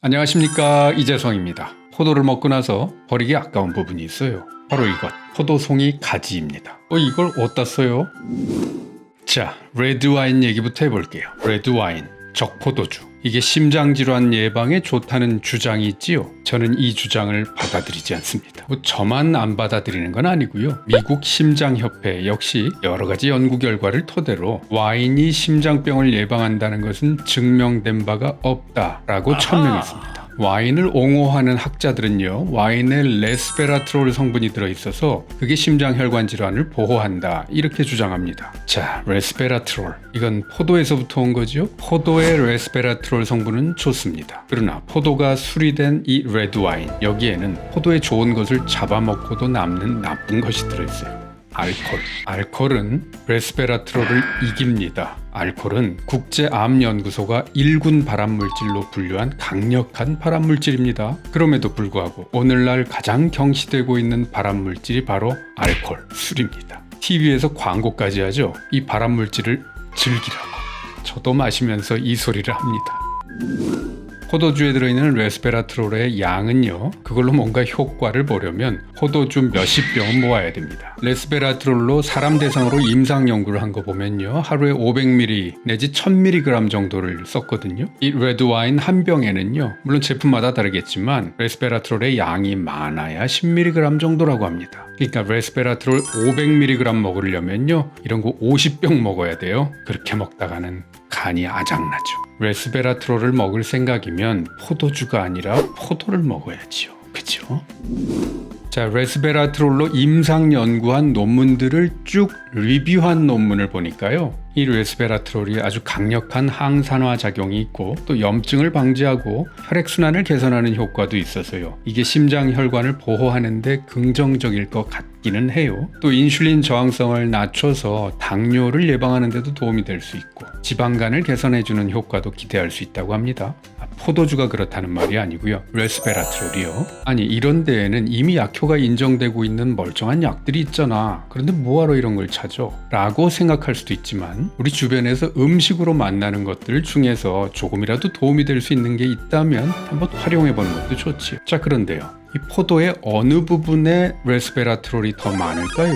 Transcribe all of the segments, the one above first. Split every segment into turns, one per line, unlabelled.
안녕하십니까, 이재성입니다. 포도를 먹고 나서 버리기 아까운 부분이 있어요. 바로 이것, 포도송이 가지입니다. 이걸 어디다 써요? 자, 레드와인 얘기부터 해볼게요. 레드와인, 적포도주. 이게 심장질환 예방에 좋다는 주장이 있지요. 저는 이 주장을 받아들이지 않습니다. 저만 안 받아들이는 건 아니고요. 미국 심장협회 역시 여러 가지 연구 결과를 토대로 와인이 심장병을 예방한다는 것은 증명된 바가 없다라고 천명했습니다. 와인을 옹호하는 학자들은요, 와인에 레스베라트롤 성분이 들어있어서 그게 심장혈관 질환을 보호한다 이렇게 주장합니다. 자, 레스베라트롤, 이건 포도에서부터 온 거죠. 포도의 레스베라트롤 성분은 좋습니다. 그러나 포도가 수리된 이 레드와인, 여기에는 포도의 좋은 것을 잡아먹고도 남는 나쁜 것이 들어있어요. 알코올은 레스베라트롤을 이깁니다. 알코올은 국제암연구소가 1군 발암물질로 분류한 강력한 발암물질입니다. 그럼에도 불구하고 오늘날 가장 경시되고 있는 발암물질이 바로 알코올, 술입니다. TV에서 광고까지 하죠. 이 발암물질을 즐기라고. 저도 마시면서 이 소리를 합니다. 포도주에 들어있는 레스베라트롤의 양은요, 그걸로 뭔가 효과를 보려면 포도주 몇십 병은 모아야 됩니다. 레스베라트롤로 사람 대상으로 임상 연구를 한 거 보면요, 하루에 500ml 내지 1000mg 정도를 썼거든요. 이 레드와인 한 병에는요, 물론 제품마다 다르겠지만 레스베라트롤의 양이 많아야 10mg 정도라고 합니다. 그러니까 레스베라트롤 500mg 먹으려면요, 이런 거 50병 먹어야 돼요. 그렇게 먹다가는 간이 아작나죠. 레스베라트롤을 먹을 생각이면 포도주가 아니라 포도를 먹어야지요. 그죠? 자, 레스베라트롤로 임상 연구한 논문들을 쭉 리뷰한 논문을 보니까요, 이 레스베라트롤이 아주 강력한 항산화 작용이 있고 또 염증을 방지하고 혈액순환을 개선하는 효과도 있어서요, 이게 심장혈관을 보호하는 데 긍정적일 것 같기는 해요. 또 인슐린 저항성을 낮춰서 당뇨를 예방하는 데도 도움이 될 수 있고 지방간을 개선해주는 효과도 기대할 수 있다고 합니다. 포도주가 그렇다는 말이 아니고요, 레스베라트롤이요. 아니, 이런 데에는 이미 약효가 인정되고 있는 멀쩡한 약들이 있잖아. 그런데 뭐하러 이런 걸 찾아? 라고 생각할 수도 있지만 우리 주변에서 음식으로 만나는 것들 중에서 조금이라도 도움이 될 수 있는 게 있다면 한번 활용해보는 것도 좋지요. 자, 그런데요, 이 포도의 어느 부분에 레스베라트롤이 더 많을까요?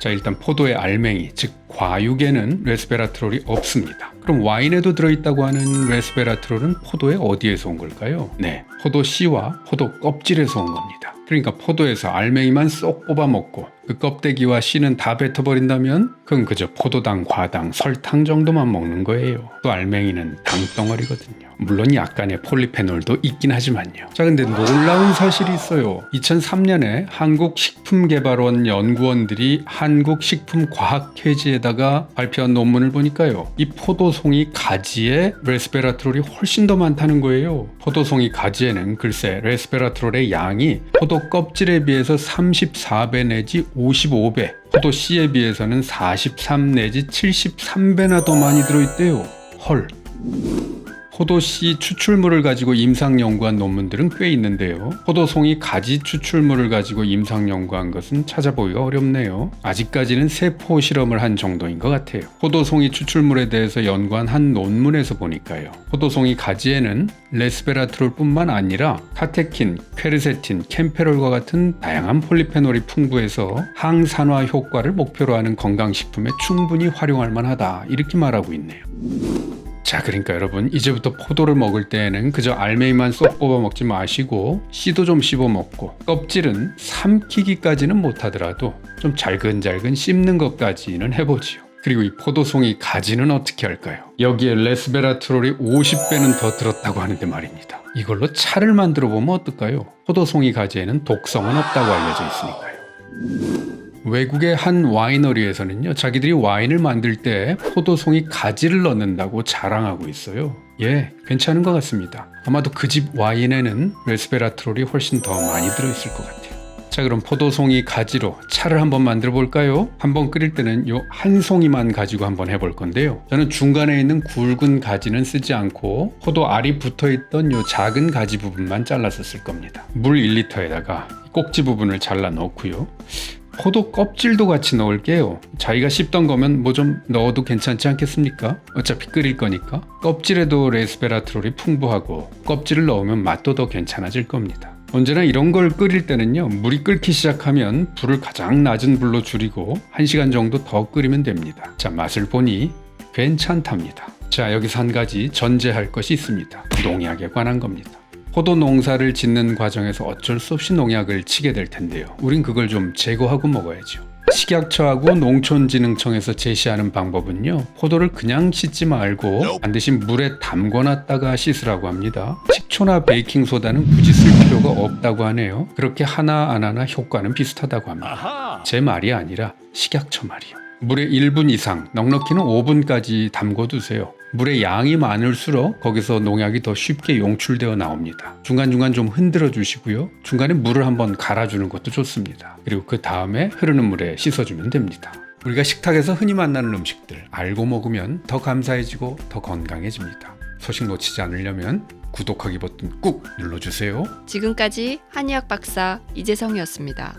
자, 일단 포도의 알맹이, 즉 과육에는 레스베라트롤이 없습니다. 그럼 와인에도 들어있다고 하는 레스베라트롤은 포도의 어디에서 온 걸까요? 네, 포도 씨와 포도 껍질에서 온 겁니다. 그러니까 포도에서 알맹이만 쏙 뽑아 먹고 그 껍데기와 씨는 다 뱉어버린다면 그건 그저 포도당, 과당, 설탕 정도만 먹는 거예요. 또 알맹이는 당덩어리거든요. 물론 약간의 폴리페놀도 있긴 하지만요. 자, 근데 놀라운 사실이 있어요. 2003년에 한국식품개발원 연구원들이 한국식품과학회지에다가 발표한 논문을 보니까요, 이 포도송이 가지에 레스베라트롤이 훨씬 더 많다는 거예요. 포도송이 가지에는 글쎄 레스베라트롤의 양이 포도 껍질에 비해서 34배 내지 55배, 포도 씨에 비해서는 43 내지 73배나 더 많이 들어있대요. 헐. 포도씨 추출물을 가지고 임상 연구한 논문들은 꽤 있는데요, 포도송이 가지 추출물을 가지고 임상 연구한 것은 찾아보기가 어렵네요. 아직까지는 세포 실험을 한 정도인 것 같아요. 포도송이 추출물에 대해서 연구한 한 논문에서 보니까요, 포도송이 가지에는 레스베라트롤 뿐만 아니라 카테킨, 퀘르세틴, 캠페롤과 같은 다양한 폴리페놀이 풍부해서 항산화 효과를 목표로 하는 건강식품에 충분히 활용할 만하다 이렇게 말하고 있네요. 자, 그러니까 여러분, 이제부터 포도를 먹을 때에는 그저 알맹이만 쏙 뽑아 먹지 마시고 씨도 좀 씹어 먹고 껍질은 삼키기까지는 못하더라도 좀 잘근잘근 씹는 것까지는 해보지요. 그리고 이 포도송이 가지는 어떻게 할까요? 여기에 레스베라트롤이 50배는 더 들었다고 하는데 말입니다. 이걸로 차를 만들어 보면 어떨까요? 포도송이 가지에는 독성은 없다고 알려져 있으니까요. 외국의 한 와이너리에서는요, 자기들이 와인을 만들 때 포도송이 가지를 넣는다고 자랑하고 있어요. 예, 괜찮은 것 같습니다. 아마도 그 집 와인에는 레스베라트롤이 훨씬 더 많이 들어있을 것 같아요. 자, 그럼 포도송이 가지로 차를 한번 만들어 볼까요? 한번 끓일 때는 요 한 송이만 가지고 한번 해볼 건데요, 저는 중간에 있는 굵은 가지는 쓰지 않고 포도 알이 붙어있던 요 작은 가지 부분만 잘라서 쓸 겁니다. 물 1리터에다가 꼭지 부분을 잘라 넣고요, 포도 껍질도 같이 넣을게요. 자기가 씹던 거면 뭐 좀 넣어도 괜찮지 않겠습니까? 어차피 끓일 거니까. 껍질에도 레스베라트롤이 풍부하고 껍질을 넣으면 맛도 더 괜찮아질 겁니다. 언제나 이런 걸 끓일 때는요, 물이 끓기 시작하면 불을 가장 낮은 불로 줄이고 1시간 정도 더 끓이면 됩니다. 자, 맛을 보니 괜찮답니다. 자, 여기서 한 가지 전제할 것이 있습니다. 농약에 관한 겁니다. 포도 농사를 짓는 과정에서 어쩔 수 없이 농약을 치게 될 텐데요. 우린 그걸 좀 제거하고 먹어야죠. 식약처하고 농촌진흥청에서 제시하는 방법은요, 포도를 그냥 씻지 말고 반드시 물에 담궈놨다가 씻으라고 합니다. 식초나 베이킹소다는 굳이 쓸 필요가 없다고 하네요. 그렇게 하나 안 하나 효과는 비슷하다고 합니다. 제 말이 아니라 식약처 말이요. 물에 1분 이상, 넉넉히는 5분까지 담궈두세요. 물의 양이 많을수록 거기서 농약이 더 쉽게 용출되어 나옵니다. 중간중간 좀 흔들어 주시고요. 중간에 물을 한번 갈아주는 것도 좋습니다. 그리고 그 다음에 흐르는 물에 씻어주면 됩니다. 우리가 식탁에서 흔히 만나는 음식들 알고 먹으면 더 감사해지고 더 건강해집니다. 소식 놓치지 않으려면 구독하기 버튼 꾹 눌러주세요.
지금까지 한의학 박사 이재성이었습니다.